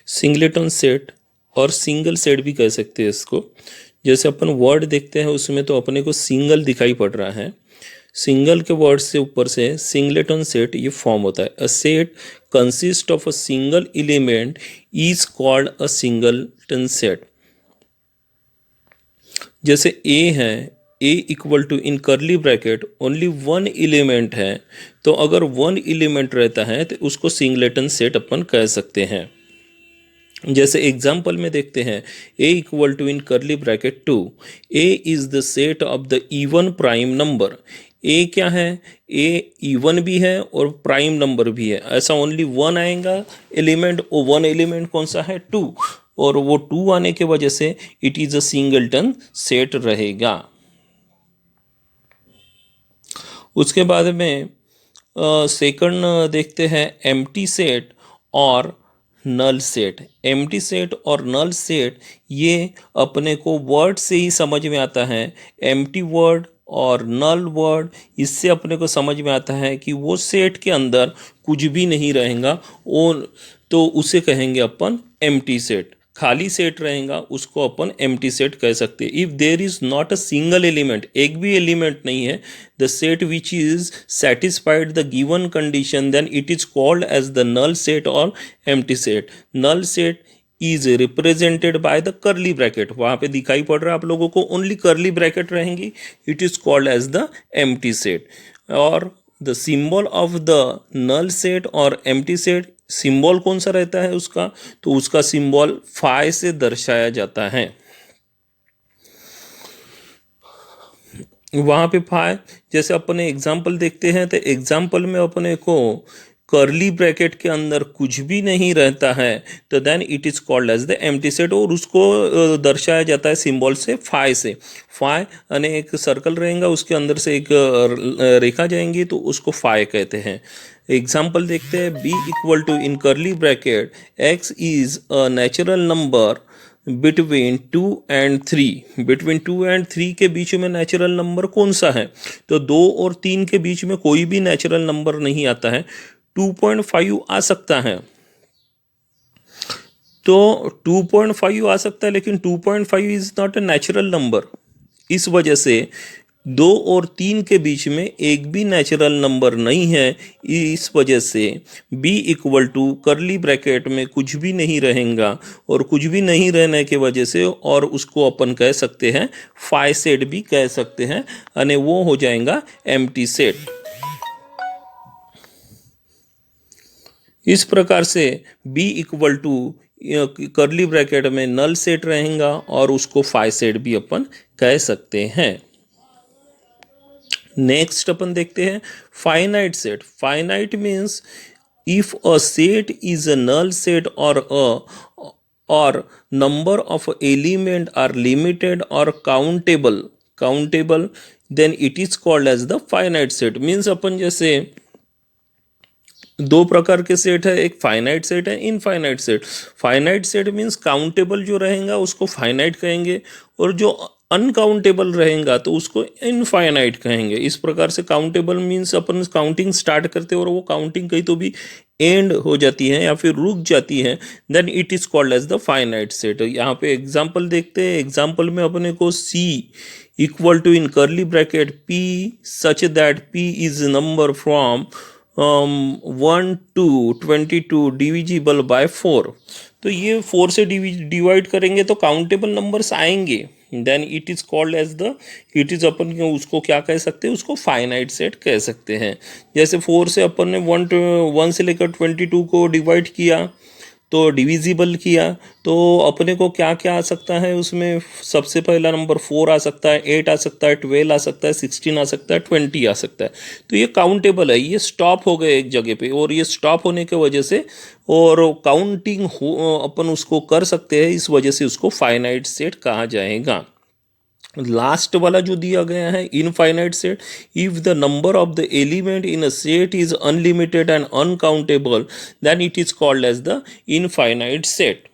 Singleton set और single set भी कह सकते हैं इसको। जैसे अपन वर्ड देखते हैं उसमें तो अपने को सिंगल दिखाई पड़ रहा है, सिंगल के वर्ड से ऊपर से सिंगलेटन सेट ये फॉर्म होता है। A set consist of a single element is called a singleton set. जैसे ए है, ए equal to in curly bracket only one element है, तो अगर वन एलिमेंट रहता है तो उसको सिंगलेटन सेट अपन कह सकते हैं। जैसे एग्जाम्पल में देखते हैं, ए equal to in curly bracket 2, A is the set of the even prime number. A क्या है, ए इवन भी है और प्राइम नंबर भी है, ऐसा ओनली वन आएगा एलिमेंट, और वन एलिमेंट कौन सा है, 2, और वो 2 आने के वजह से it is a singleton set रहेगा। उसके बाद में सेकंड देखते हैं एम्प्टी सेट और नल सेट। एम्प्टी सेट और नल सेट ये अपने को वर्ड से ही समझ में आता है। एम्प्टी वर्ड और नल वर्ड, इससे अपने को समझ में आता है कि वो सेट के अंदर कुछ भी नहीं रहेगा, और तो उसे कहेंगे अपन एम्प्टी सेट। खाली सेट रहेगा उसको अपन एम्प्टी सेट कह सकते हैं। If there is not a single element, एक भी एलिमेंट नहीं है, the set which is satisfied the given condition, then it is called as the null set और empty set. Null set is represented by the curly bracket, वहाँ पे दिखाई पड़ रहा है आप लोगों को, ओनली करली ब्रैकेट रहेंगी, it is called as the empty set. और the symbol of the null set और एम्प्टी सेट, सिंबल कौन सा रहता है उसका, तो उसका सिंबल फाई से दर्शाया जाता है। वहाँ पे फाई, जैसे अपने एग्जाम्पल देखते हैं तो एग्जाम्पल में अपने को करली ब्रैकेट के अंदर कुछ भी नहीं रहता है, तो then it is called as the empty set, और उसको दर्शाया जाता है सिंबल से फाई से। फाई यानी एक सर्कल रहेगा, उसके अंदर से एक रेखा जाएंगी तो उसको फाई कहते हैं। एग्जाम्पल देखते हैं, B equal to in curly bracket X is a natural number between 2 and 3। Between 2 and 3 के बीच में नेचुरल नंबर कौन सा है, तो 2 और 3 के बीच में कोई भी नेचुरल नंबर नहीं आता है। 2.5 आ सकता है, तो 2.5 आ सकता है, लेकिन 2.5 is not a natural number. इस वजह से 2 और 3 के बीच में एक भी नेचुरल नंबर नहीं है, इस वजह से b equal to curly bracket में कुछ भी नहीं रहेगा, और कुछ भी नहीं रहने के वजह से और उसको अपन कह सकते हैं फाई सेट भी कह सकते हैं, यानी वो हो जाएगा एम्प्टी सेट। इस प्रकार से b equal to curly bracket में नल सेट रहेगा और उसको फाई सेट भी अपन कह सकते हैं। नेक्स्ट अपन देखते हैं finite set. Finite means if a set is a null set और number of element are limited और countable then it is called as the finite set. Means अपन जैसे दो प्रकार के सेट है, एक फाइनाइट सेट है, infinite set. Finite set means countable जो रहेगा उसको फाइनाइट कहेंगे, और जो अनकाउंटेबल रहेगा तो उसको इनफाइनाइट कहेंगे। इस प्रकार से काउंटेबल मीन्स अपन काउंटिंग स्टार्ट करते हैं और वो काउंटिंग कहीं तो भी एंड हो जाती है या फिर रुक जाती है, then it is called as the finite set. यहाँ पे एग्जाम्पल देखते हैं, एग्जाम्पल में अपने को सी equal to in curly bracket P such that P is number from 1 to 22 divisible by 4। तो ये 4 से डिवाइड करेंगे तो काउंटेबल नंबर्स आएंगे, then it is called as the, it is अपन उसको क्या कह सकते हैं, उसको फाइनाइट सेट कह सकते हैं। जैसे 4 से अपन ने 1 से लेकर 22 को डिवाइड किया तो डिविजिबल किया, तो अपने को क्या क्या आ सकता है उसमें, सबसे पहला नंबर 4 आ सकता है, 8 आ सकता है, 12 आ सकता है, 16 आ सकता है, 20 आ सकता है। तो ये काउंटेबल है, ये स्टॉप हो गए एक जगह पे, और ये स्टॉप होने के वजह से और काउंटिंग अपन उसको कर सकते हैं, इस वजह से उसको फाइनाइट सेट कहा जाएगा। लास्ट वाला जो दिया गया है infinite set, if the number of the element in a set is unlimited and uncountable then it is called as the infinite set.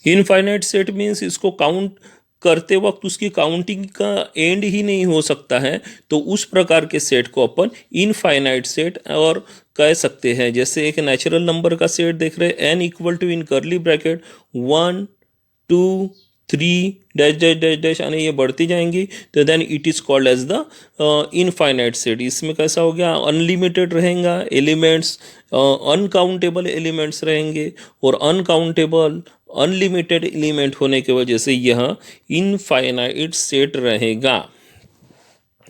Infinite set means इसको काउंट करते वक्त उसकी काउंटिंग का एंड ही नहीं हो सकता है, तो उस प्रकार के सेट को अपन इनफाइनाइट सेट और कह सकते हैं। जैसे एक नेचुरल नंबर का सेट देख रहे हैं, n equal to in curly bracket 1 2 3 dash dash dash dash यानी ये बढ़ती जाएंगी, तो then it is called as the infinite set. इसमें कैसा हो गया, अनलिमिटेड रहेगा एलिमेंट्स, अनकाउंटेबल एलिमेंट्स रहेंगे, और अनकाउंटेबल अनलिमिटेड एलिमेंट होने की वजह से यह इनफाइनाइट सेट रहेगा।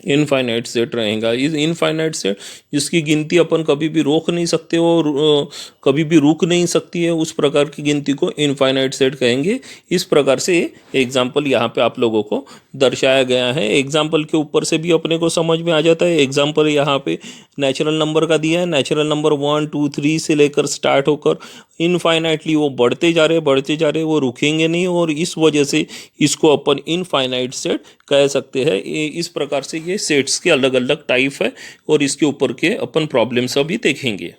इनफाइनाइट सेट रहेगा। इस इनफाइनाइट सेट जिसकी गिनती अपन कभी भी रोक नहीं सकते और कभी भी रुक नहीं सकती है, उस प्रकार की गिनती को इनफाइनाइट सेट कहेंगे। इस प्रकार से एग्जाम्पल यहाँ पे आप लोगों को दर्शाया गया है। एग्जाम्पल के ऊपर से भी अपने को समझ में आ जाता है। एग्जाम्पल यहाँ पे नेचुरल नंबर का दिया है, नेचुरल नंबर 1 2 3 से लेकर स्टार्ट होकर इनफाइनाइटली वो बढ़ते जा रहे, वो रुकेंगे नहीं, और इस वजह से इसको अपन इनफाइनाइट सेट कह सकते हैं। इस प्रकार से ये सेट्स के अलग अलग टाइप है, और इसके ऊपर के अपन प्रॉब्लम्स अभी देखेंगे।